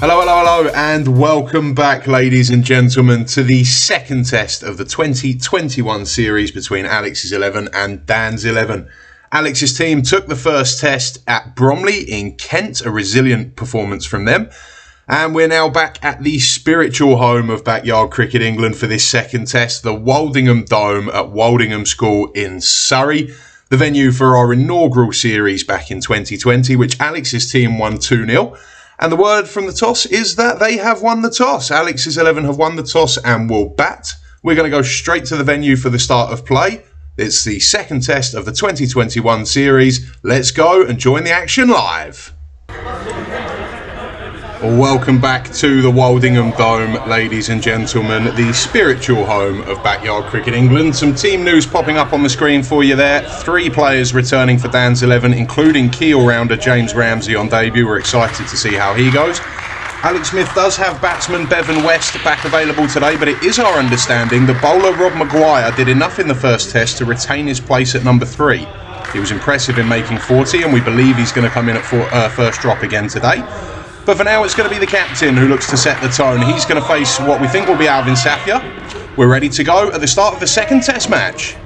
Hello, hello, hello, and welcome back, ladies and gentlemen, to the second test of the 2021 series between Alex's 11 and Dan's 11. Alex's team took the first test at Bromley in Kent, a resilient performance from them. And we're now back at the spiritual home of backyard cricket England for this second test, the Woldingham Dome at Woldingham School in Surrey, the venue for our inaugural series back in 2020, which Alex's team won 2-0. And the word from the toss is that they have won the toss. Alex's 11 have won the toss and will bat. We're going to go straight to the venue for the start of play. It's the second test of the 2021 series. Let's go and join the action live. Welcome back to the Woldingham Dome, ladies and gentlemen, the spiritual home of backyard cricket England. Some team news popping up on the screen for you there. 3 players returning for Dan's 11, including key all-rounder James Ramsey on debut. We're excited to see how he goes. Alex Smith does have batsman Bevan West back available today, but it is our understanding that bowler Rob Maguire did enough in the first test to retain his place at number 3. He was impressive in making 40, and we believe he's going to come in at first drop again today. But for now, it's going to be the captain who looks to set the tone. He's going to face what we think will be Alvin Safia. We're ready to go at the start of the second test match.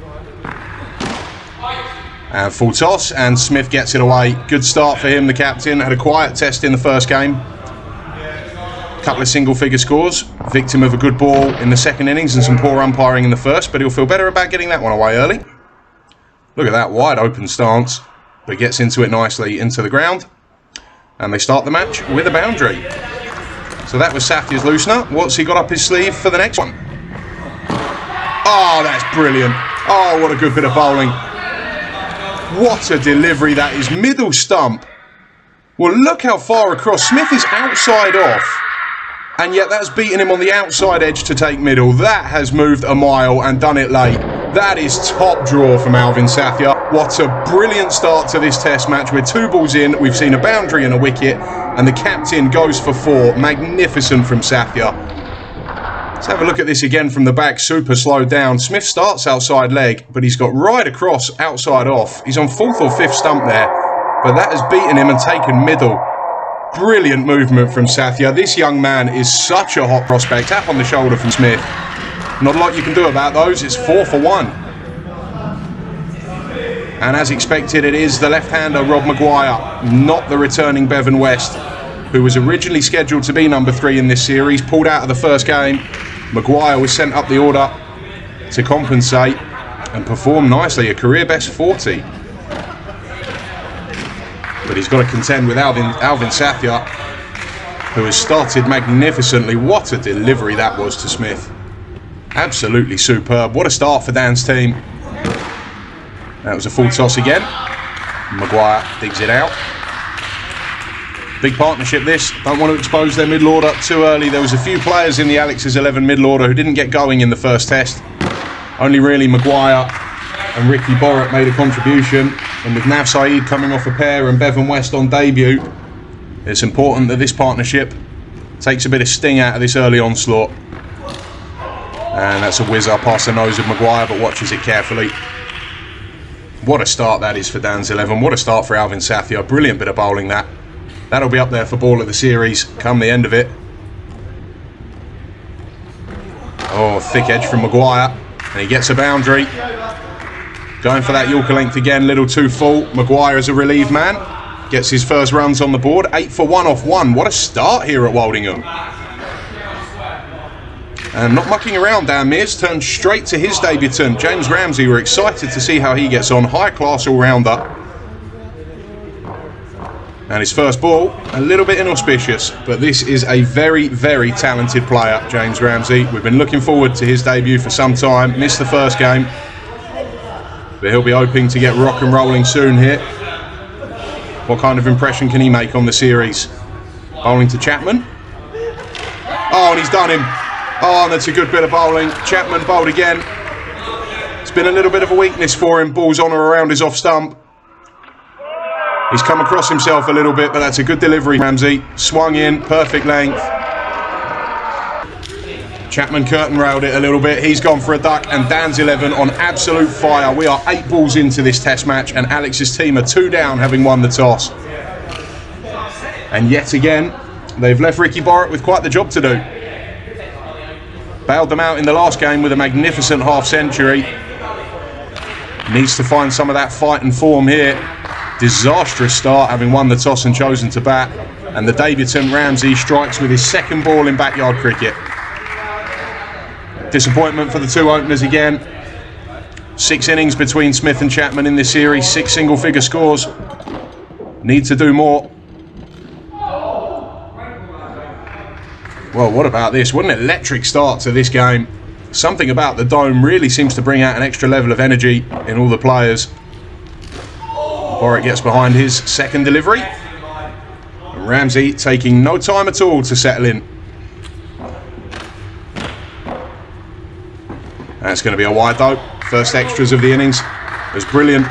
And full toss, and Smith gets it away. Good start for him, the captain. Had a quiet test in the first game. Couple of single-figure scores. Victim of a good ball in the second innings and some poor umpiring in the first, but he'll feel better about getting that one away early. Look at that wide open stance, but gets into it nicely into the ground. And they start the match with a boundary. So that was Safia's loosener. What's he got up his sleeve for the next one? Oh, that's brilliant. Oh, what a good bit of bowling. What a delivery that is. Middle stump. Well, look how far across. Smith is outside off. And yet that's beaten him on the outside edge to take middle. That has moved a mile and done it late. That is top draw from Alvin Safia. What a brilliant start to this test match. We're 2 balls in, we've seen a boundary and a wicket, and the captain goes for 4. Magnificent from Safia. Let's have a look at this again from the back, super slowed down. Smith starts outside leg, but he's got right across outside off. He's on 4th or 5th stump there, but that has beaten him and taken middle. Brilliant movement from Safia. This young man is such a hot prospect. Tap on the shoulder from Smith. Not a lot you can do about those. It's 4 for 1. And as expected, it is the left-hander Rob Maguire, not the returning Bevan West, who was originally scheduled to be number 3 in this series. Pulled out of the first game. Maguire was sent up the order to compensate and perform nicely. A career best 40. But he's got to contend with Alvin Safia, who has started magnificently. What a delivery that was to Smith. Absolutely superb. What a start for Dan's team. That was a full toss again. Maguire digs it out. Big partnership this. Don't want to expose their middle order too early. There was a few players in the Alex's 11 middle order who didn't get going in the first test. Only really Maguire and Ricky Borrett made a contribution. And with Nav Saeed coming off a pair and Bevan West on debut, it's important that this partnership takes a bit of sting out of this early onslaught. And that's a whizzer past the nose of Maguire, but watches it carefully. What a start that is for Dan's 11. What a start for Alvin Safia. Brilliant bit of bowling that. That'll be up there for ball of the series come the end of it. Oh, thick edge from Maguire. And he gets a boundary. Going for that Yorker length again, little too full. Maguire is a relieved man. Gets his first runs on the board. 8 for 1 off 1. What a start here at Woldingham. And not mucking around, Dan Mears turned straight to his debutant, James Ramsey. We're excited to see how he gets on. High-class all-rounder. And his first ball, a little bit inauspicious, but this is a very, very talented player, James Ramsey. We've been looking forward to his debut for some time. Missed the first game, but he'll be hoping to get rock and rolling soon here. What kind of impression can he make on the series? Bowling to Chapman. Oh, and he's done him. Oh, and that's a good bit of bowling. Chapman bowled again. It's been a little bit of a weakness for him. Balls on or around his off stump. He's come across himself a little bit, but that's a good delivery, Ramsey. Swung in, perfect length. Chapman curtain railed it a little bit. He's gone for a duck, and Dan's 11 on absolute fire. We are 8 balls into this test match, and Alex's team are 2 down, having won the toss. And yet again, they've left Ricky Borrett with quite the job to do. Bailed them out in the last game with a magnificent half-century. Needs to find some of that fight and form here. Disastrous start, having won the toss and chosen to bat. And the debutant Ramsey strikes with his second ball in backyard cricket. Disappointment for the two openers again. 6 innings between Smith and Chapman in this series, 6 single-figure scores. Need to do more. Well, what about this? What an electric start to this game. Something about the Dome really seems to bring out an extra level of energy in all the players. Borrett gets behind his second delivery. And Ramsey taking no time at all to settle in. That's going to be a wide though. First extras of the innings. As brilliant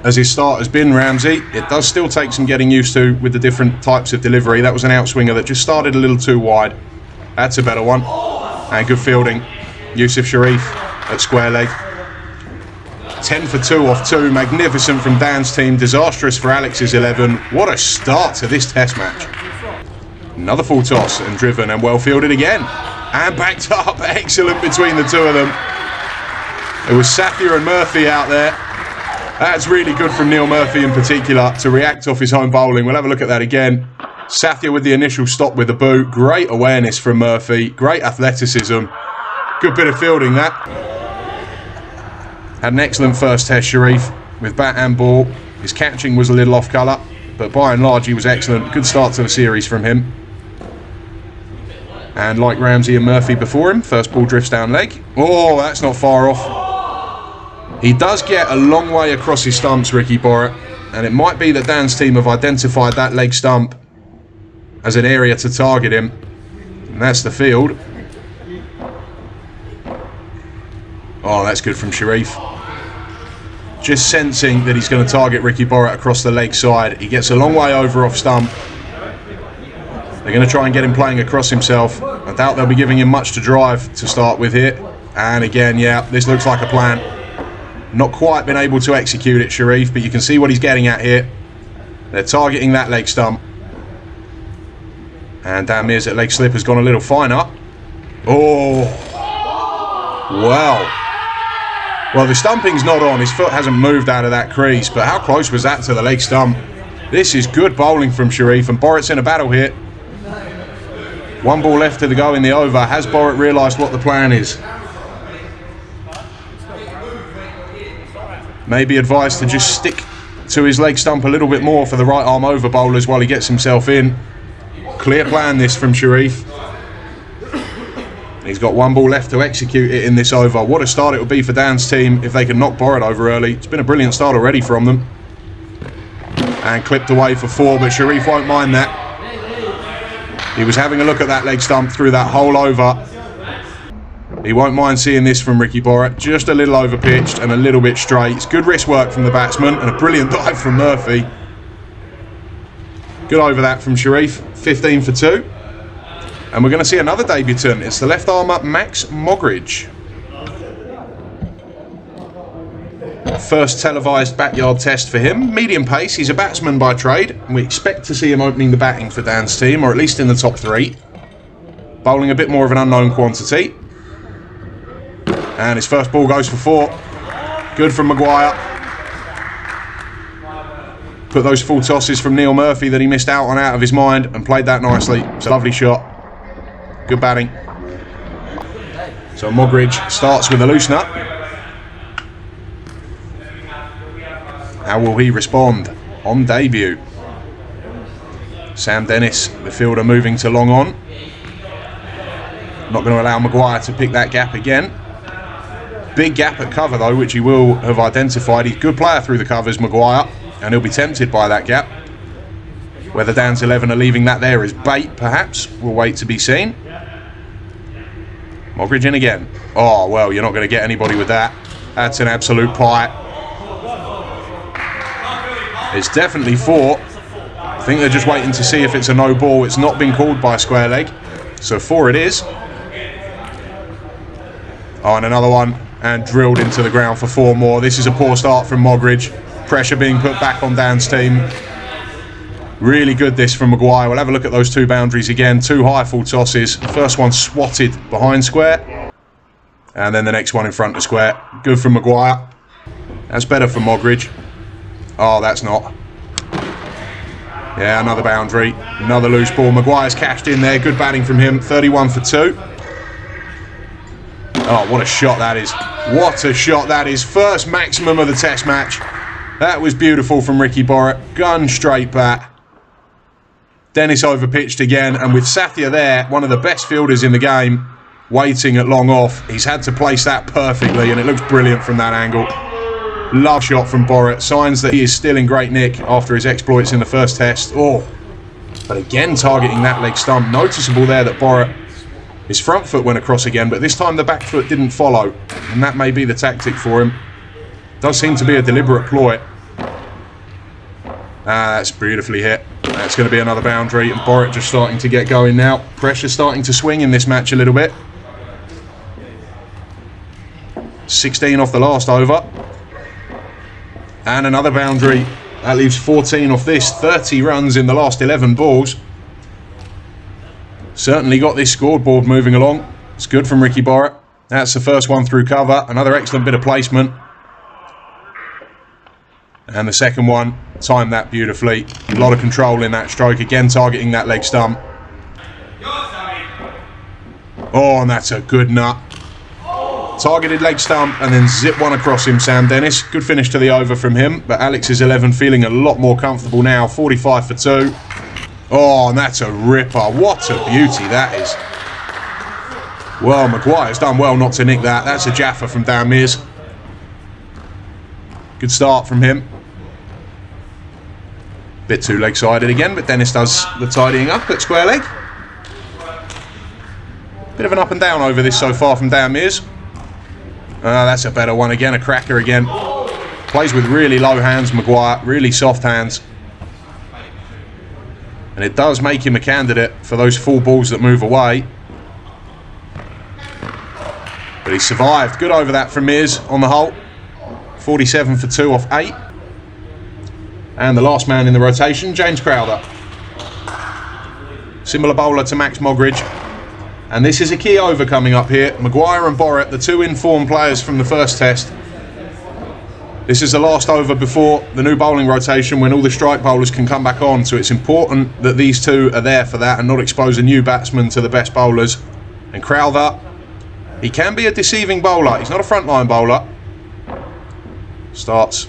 as his start has been, Ramsey, it does still take some getting used to with the different types of delivery. That was an outswinger that just started a little too wide. That's a better one. And good fielding. Yusuf Sharif at square leg. 10 for 2 off 2. Magnificent from Dan's team. Disastrous for Alex's 11. What a start to this test match. Another full toss and driven and well fielded again. And backed up. Excellent between the two of them. It was Sathya and Murphy out there. That's really good from Neil Murphy in particular to react off his home bowling. We'll have a look at that again. Sathya with the initial stop with the boot. Great awareness from Murphy. Great athleticism. Good bit of fielding that. Had an excellent first test, Sharif, with bat and ball. His catching was a little off colour, but by and large he was excellent. Good start to the series from him. And like Ramsey and Murphy before him, first ball drifts down leg. Oh, that's not far off. He does get a long way across his stumps, Ricky Borrett, and it might be that Dan's team have identified that leg stump as an area to target him, and that's the field. Oh, that's good from Sharif. Just sensing that he's going to target Ricky Borrett across the leg side. He gets a long way over off stump. They're going to try and get him playing across himself. I doubt they'll be giving him much to drive to start with here. And again, yeah, this looks like a plan. Not quite been able to execute it, Sharif, but you can see what he's getting at here. They're targeting that leg stump. And Dan Mears at leg slip has gone a little finer. Oh, wow. Well, the stumping's not on. His foot hasn't moved out of that crease, but how close was that to the leg stump? This is good bowling from Sharif, and Borrett's in a battle here. 1 ball left to go in the over. Has Borrett realised what the plan is? Maybe advised to just stick to his leg stump a little bit more for the right arm over bowlers while he gets himself in. Clear plan this from Sharif. He's got 1 ball left to execute it in this over. What a start it would be for Dan's team if they could knock Borrett over early. It's been a brilliant start already from them. And clipped away for 4, but Sharif won't mind that. He was having a look at that leg stump through that whole over. He won't mind seeing this from Ricky Borrett. Just a little over pitched and a little bit straight. It's good wrist work from the batsman and a brilliant dive from Murphy. Good over that from Sharif. 15 for 2. And we're going to see another debutant. It's the left armer Max Mogridge. First televised backyard test for him. Medium pace. He's a batsman by trade. And we expect to see him opening the batting for Dan's team, or at least in the top 3. Bowling a bit more of an unknown quantity. And his first ball goes for 4. Good from Maguire. Put those full tosses from Neil Murphy that he missed out on out of his mind and played that nicely. It's a lovely shot. Good batting. So Mogridge starts with a loosener. How will he respond on debut? Sam Dennis, the fielder, moving to long on. Not going to allow Maguire to pick that gap again. Big gap at cover though, which he will have identified. He's a good player through the covers, Maguire, and he'll be tempted by that gap. Whether Dan's 11 are leaving that there as bait, perhaps, we'll wait to be seen. Mogridge in again. Oh, well, you're not going to get anybody with that. That's an absolute pie. It's definitely 4. I think they're just waiting to see if it's a no ball. It's not been called by square leg. So 4 it is. Oh, and another one. And drilled into the ground for 4 more. This is a poor start from Mogridge. Pressure being put back on Dan's team. Really good this from Maguire. We'll have a look at those 2 boundaries again. 2 high full tosses. The first one swatted behind square. And then the next one in front of square. Good from Maguire. That's better for Mogridge. Oh, that's not. Yeah, another boundary. Another loose ball. Maguire's cashed in there. Good batting from him. 31 for 2. Oh, what a shot that is. What a shot that is. First maximum of the test match. That was beautiful from Ricky Borrett. Gun straight bat. Dennis overpitched again, and with Sathya there, one of the best fielders in the game, waiting at long off, he's had to place that perfectly, and it looks brilliant from that angle. Love shot from Borrett. Signs that he is still in great nick after his exploits in the first test. Oh, but again targeting that leg stump. Noticeable there that Borrett, his front foot went across again, but this time the back foot didn't follow, and that may be the tactic for him. Does seem to be a deliberate ploy. That's beautifully hit. That's going to be another boundary, and Borrett just starting to get going now. Pressure starting to swing in this match a little bit. 16 off the last over. And another boundary. That leaves 14 off this. 30 runs in the last 11 balls. Certainly got this scoreboard moving along. It's good from Ricky Borrett. That's the first one through cover. Another excellent bit of placement. And the second one, timed that beautifully. A lot of control in that stroke. Again, targeting that leg stump. Oh, and that's a good nut. Targeted leg stump and then zip one across him, Sam Dennis. Good finish to the over from him. But Alex's 11 feeling a lot more comfortable now. 45 for 2. Oh, and that's a ripper. What a beauty that is. Well, Maguire's done well not to nick that. That's a Jaffa from Dan Mears. Good start from him. Bit too leg-sided again, but Dennis does the tidying up at square leg. Bit of an up and down over this so far from Dan Mears. That's a better one again, a cracker again. Plays with really low hands, Maguire, really soft hands. And it does make him a candidate for those full balls that move away. But he survived. Good over that from Mears on the whole. 47 for 2 off 8. And the last man in the rotation, James Crowther. Similar bowler to Max Mogridge. And this is a key over coming up here. Maguire and Borrett, the 2 in-form players from the first test. This is the last over before the new bowling rotation when all the strike bowlers can come back on. So it's important that these 2 are there for that and not expose a new batsman to the best bowlers. And Crowther, he can be a deceiving bowler. He's not a frontline bowler. Starts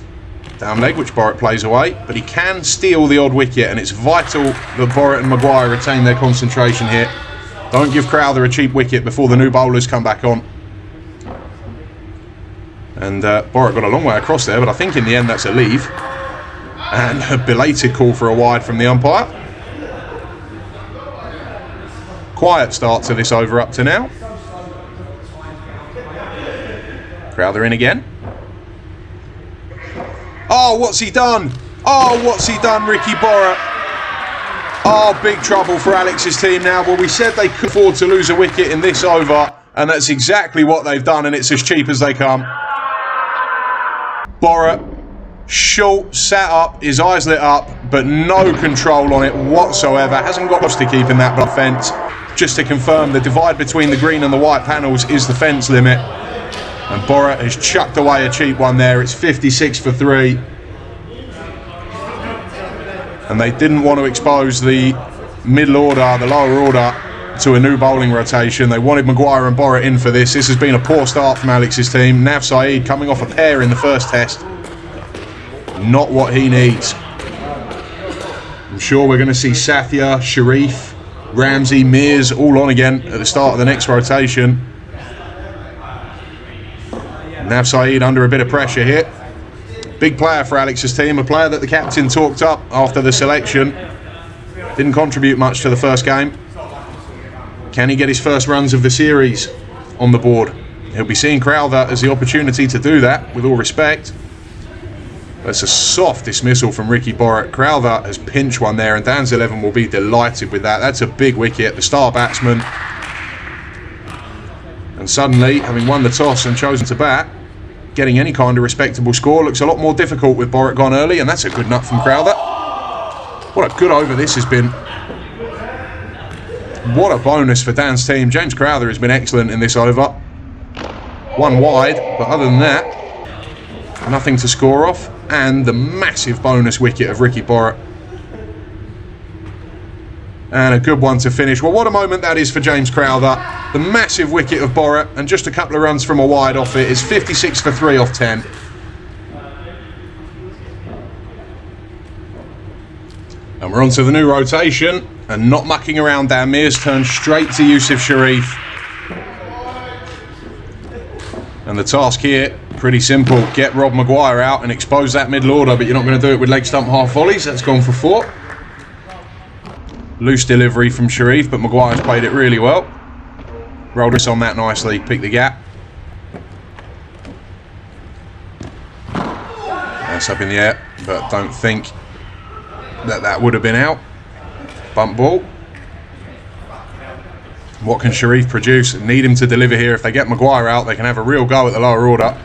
down leg, which Borrett plays away, but he can steal the odd wicket, and it's vital that Borrett and Maguire retain their concentration here. Don't give Crowther a cheap wicket before the new bowlers come back on. And Borrett got a long way across there, but I think in the end that's a leave. And a belated call for a wide from the umpire. Quiet start to this over up to now. Crowther in again. Oh, what's he done? Oh, what's he done, Ricky Borrett? Oh, big trouble for Alex's team now. Well, we said they could afford to lose a wicket in this over, and that's exactly what they've done, and it's as cheap as they come. Borrett, short, sat up, his eyes lit up, but no control on it whatsoever. Hasn't got close to keeping that blood fence. Just to confirm, the divide between the green and the white panels is the fence limit. And Borrett has chucked away a cheap one there. It's 56 for 3. And they didn't want to expose the middle order, the lower order, to a new bowling rotation. They wanted Maguire and Borrett in for this. This has been a poor start from Alex's team. Nav Saeed coming off a pair in the first test. Not what he needs. I'm sure we're going to see Sathya, Sharif, Ramsey, Mears all on again at the start of the next rotation. Nav Saeed under a bit of pressure here. Big player for Alex's team, a player that the captain talked up after the selection. Didn't contribute much to the first game. Can he get his first runs of the series on the board? He'll be seeing Crowther as the opportunity to do that, with all respect. That's a soft dismissal from Ricky Borrett. Crowther has pinched one there, and Dan's 11 will be delighted with that. That's a big wicket, the star batsman. And suddenly, having won the toss and chosen to bat, getting any kind of respectable score looks a lot more difficult with Borrett gone early, and that's a good nut from Crowther. What a good over this has been. What a bonus for Dan's team. James Crowther has been excellent in this over. One wide, but other than that, nothing to score off. And the massive bonus wicket of Ricky Borrett. And a good one to finish. Well, what a moment that is for James Crowther. The massive wicket of Borrett, and just a couple of runs from a wide off it. It's 56 for 3 off 10. And we're on to the new rotation. And not mucking around, Dan Mears turns straight to Yusuf Sharif. And the task here, pretty simple. Get Rob Maguire out and expose that middle order, but you're not going to do it with leg stump half volleys. That's gone for 4. Loose delivery from Sharif, but Maguire's played it really well. Rolled us on that nicely, picked the gap. That's up in the air, but don't think that would have been out. Bump ball. What can Sharif produce? Need him to deliver here. If they get Maguire out, they can have a real go at the lower order.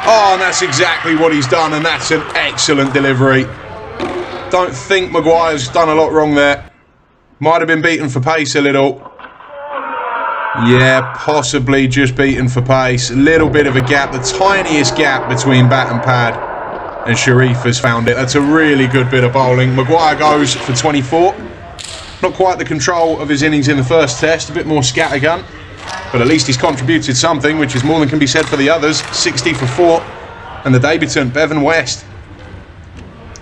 Oh, and that's exactly what he's done, and that's an excellent delivery. Don't think Maguire's done a lot wrong there. Might have been beaten for pace a little. Yeah, possibly just beaten for pace. A little bit of a gap, the tiniest gap between bat and pad. And Sharif has found it. That's a really good bit of bowling. Maguire goes for 24. Not quite the control of his innings in the first test. A bit more scattergun. But at least he's contributed something, which is more than can be said for the others. 60 for 4. And the debutant, Bevan West.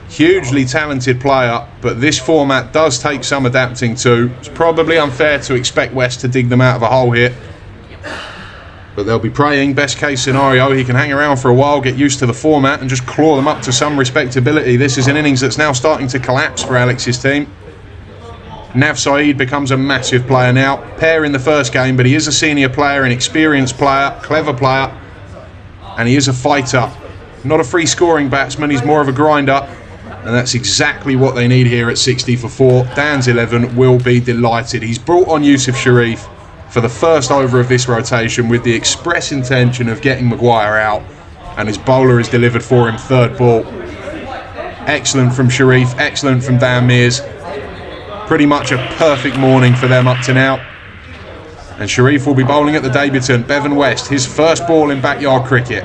Hugely talented player, but this format does take some adapting to. It's probably unfair to expect West to dig them out of a hole here. But they'll be praying. Best case scenario, he can hang around for a while, get used to the format and just claw them up to some respectability. This is an innings that's now starting to collapse for Alex's team. Nav Saeed becomes a massive player now. Pair in the first game, but he is a senior player, an experienced player, clever player. And he is a fighter. Not a free scoring batsman, he's more of a grinder. And that's exactly what they need here at 60 for 4. Dan's 11 will be delighted. He's brought on Yusuf Sharif for the first over of this rotation with the express intention of getting Maguire out. And his bowler has delivered for him third ball. Excellent from Sharif, excellent from Dan Mears. Pretty much a perfect morning for them up to now. And Sharif will be bowling at the debutant, Bevan West, his first ball in backyard cricket.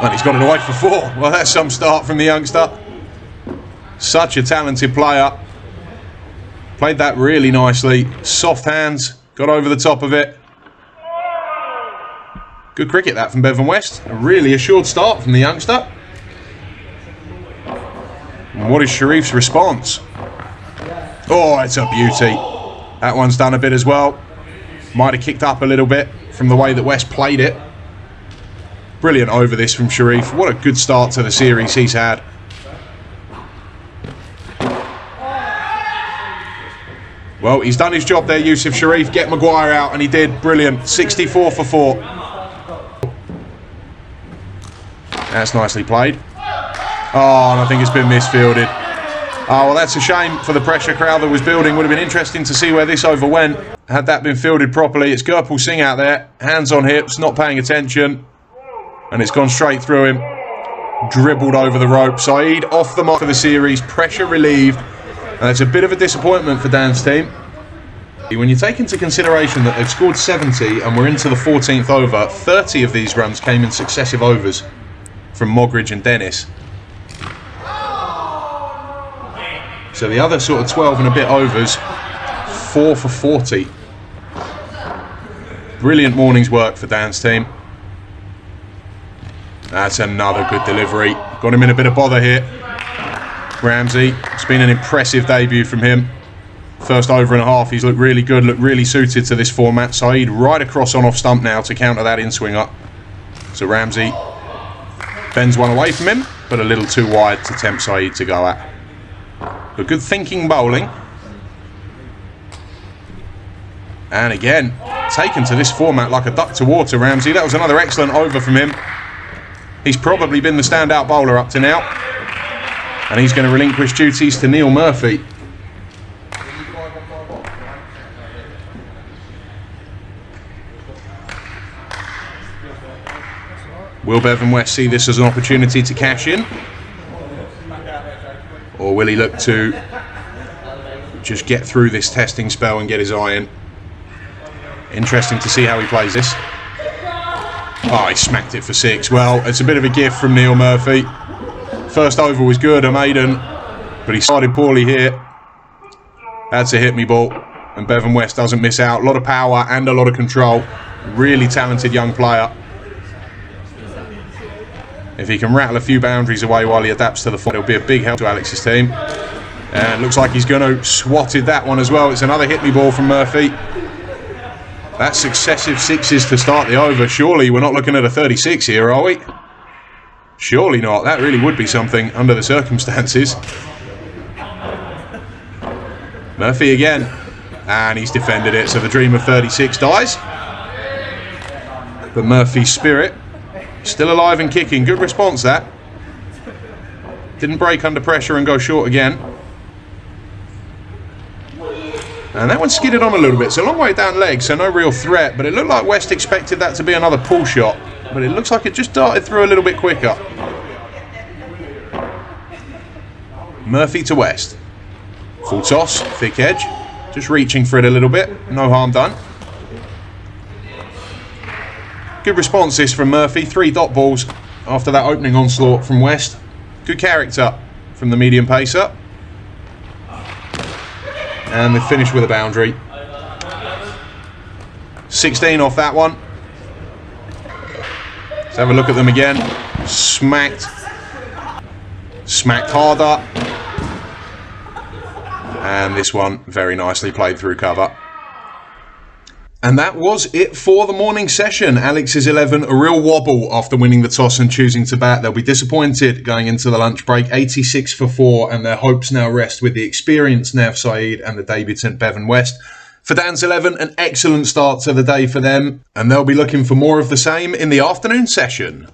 And he's got it away for 4. Well, that's some start from the youngster. Such a talented player. Played that really nicely. Soft hands. Got over the top of it. Good cricket that from Bevan West. A really assured start from the youngster. And what is Sharif's response? Oh, it's a beauty. That one's done a bit as well. Might have kicked up a little bit from the way that West played it. Brilliant over this from Sharif. What a good start to the series he's had. Well, he's done his job there, Yusuf Sharif. Get Maguire out, and he did. Brilliant. 64 for 4. That's nicely played. Oh, and I think it's been misfielded. Oh, well, that's a shame for the pressure Crowther was building. Would have been interesting to see where this over went. Had that been fielded properly. It's Gurpal Singh out there. Hands on hips, not paying attention. And it's gone straight through him. Dribbled over the rope. Saeed off the mark for the series. Pressure relieved. And it's a bit of a disappointment for Dan's team. When you take into consideration that they've scored 70 and we're into the 14th over, 30 of these runs came in successive overs from Moggridge and Dennis. So the other sort of 12 and a bit overs, 4 for 40. Brilliant morning's work for Dan's team. That's another good delivery. Got him in a bit of bother here. Ramsey, it's been an impressive debut from him. First over and a half, he's looked really good, looked really suited to this format. Saeed right across on off stump now to counter that in-swing up. So Ramsey bends one away from him, but a little too wide to tempt Saeed to go at. But good thinking bowling. And again, taken to this format like a duck to water, Ramsey. That was another excellent over from him. He's probably been the standout bowler up to now. And he's going to relinquish duties to Neil Murphy. Will Bevan West see this as an opportunity to cash in? Or will he look to just get through this testing spell and get his eye in? Interesting to see how he plays this. Oh, he smacked it for 6. Well, it's a bit of a gift from Neil Murphy. First over was good, a maiden, but he started poorly here. That's a hit me ball, and Bevan West doesn't miss out. A lot of power and a lot of control. Really talented young player. If he can rattle a few boundaries away while he adapts to the form, it'll be a big help to Alex's team. And looks like he's going to swatted that one as well. It's another hit me ball from Murphy. That's successive 6s to start the over. Surely we're not looking at a 36 here, are we? Surely not. That really would be something under the circumstances. Murphy again. And he's defended it, so the dream of 36 dies. But Murphy's spirit still alive and kicking. Good response, that. Didn't break under pressure and go short again. And that one skidded on a little bit. It's a long way down leg, so no real threat. But it looked like West expected that to be another pull shot. But it looks like it just darted through a little bit quicker. Murphy to West. Full toss, thick edge. Just reaching for it a little bit. No harm done. Good response this from Murphy. 3 dot balls after that opening onslaught from West. Good character from the medium pacer. And they finish with a boundary. 16 off that one. Let's have a look at them again. Smacked. Smacked harder. And this one very nicely played through cover. And that was it for the morning session. Alex's 11, a real wobble after winning the toss and choosing to bat. They'll be disappointed going into the lunch break. 86 for 4, and their hopes now rest with the experienced Nav Saeed and the debutant Bevan West. For Dan's 11, an excellent start to the day for them, and they'll be looking for more of the same in the afternoon session.